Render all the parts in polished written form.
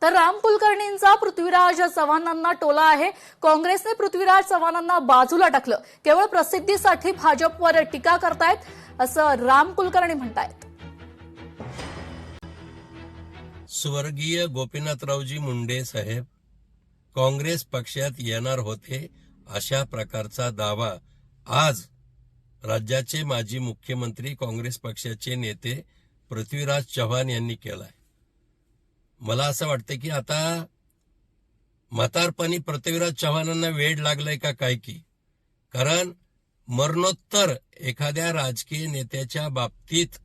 तर राम कुलकर्णींचा पृथ्वीराज चव्हाणांना टोला आहे। काँग्रेसने पृथ्वीराज चव्हाणांना बाजूला टाकलं, केवळ प्रसिद्धीसाठी भाजपवर टीका करतायत असं राम कुलकर्णी म्हणतायत। स्वर्गीय गोपीनाथरावजी मुंडे साहेब काँग्रेस पक्षात येणार होते अशा प्रकारचा दावा आज राज्याचे माजी मुख्यमंत्री काँग्रेस पक्षाचे नेते पृथ्वीराज चव्हाण यांनी केलाय। मला असं वाटतं की आता म्हातारपणी पृथ्वीराज चव्हाणांना वेड लागलंय का काय की, कारण मरणोत्तर एखाद्या राजकीय नेत्याच्या बाबतीत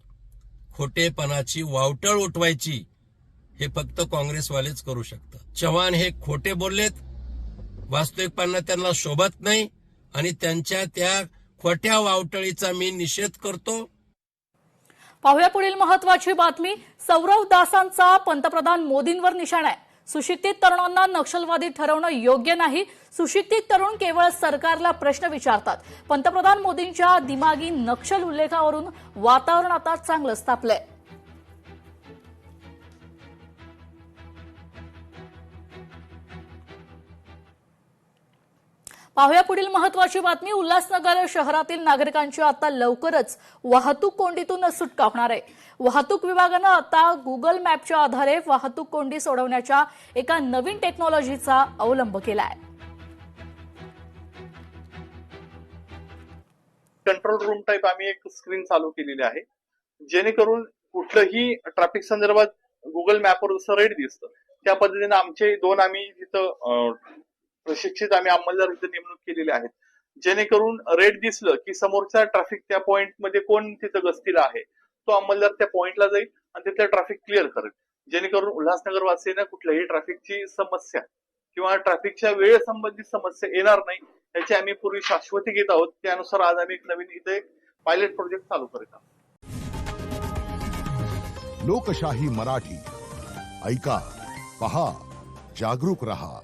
खोटेपणाची वावटळ उठवायची हे फक्त काँग्रेसवालेच करू शकतात। चव्हाण हे खोटे बोललेत, वास्तविकपणा त्यांना शोभत नाही आणि त्यांच्या त्या खोट्या वावटळीचा मी निषेध करतो। पाहूया पुढील महत्वाची बातमी। सौरव दासांचा पंतप्रधान मोदींवर निशाणा आहे। सुशिक्षित तरुणांना नक्षलवादी ठरवणं योग्य नाही। सुशिक्षित तरुण केवळ सरकारला प्रश्न विचारतात। पंतप्रधान मोदींच्या दिमागी नक्षल उल्लेखावरून वातावरण आता चांगलंच तापलंय। पाहूया पुढील महत्वाची बातमी। उल्हासनगर शहरातील नागरिकांची आता लवकरच वाहतूक कोंडीतून सुटका होणार आहे। वाहतूक विभागानं आता गुगल मॅपच्या आधारे वाहतूक कोंडी सोडवण्याच्या एका नवीन टेक्नॉलॉजीचा अवलंब केला आहे। कंट्रोल रूम टाइप आम्ही एक स्क्रीन चालू केलेली आहे, जेणेकरून कुठलंही ट्रॅफिक संदर्भात गुगल मॅपवर जसं रेड दिसतं त्या पद्धतीने आमचे दोन आम्ही तिथं प्रशिक्षित आम्ही अंमलदार इथं नेमणूक केलेले आहेत, जेणेकरून रेड दिसलं की समोरच्या ट्रॅफिक त्या पॉइंट मध्ये कोण तिथं गस्तीला आहे तो अंमलदार त्या पॉइंटला जाईल आणि तिथलं ट्रॅफिक क्लिअर करेल, जेणेकरून उल्हासनगर वासियांना कुठल्याही ट्रॅफिकची समस्या किंवा ट्रॅफिकच्या वेळेसंबंधित समस्या येणार नाही याची आम्ही पूर्वी शाश्वती घेत आहोत। त्यानुसार आज आम्ही एक नवीन इथे पायलट प्रोजेक्ट चालू करत आहोत। लोकशाही मराठी ऐका, पहा, जागरूक रहा।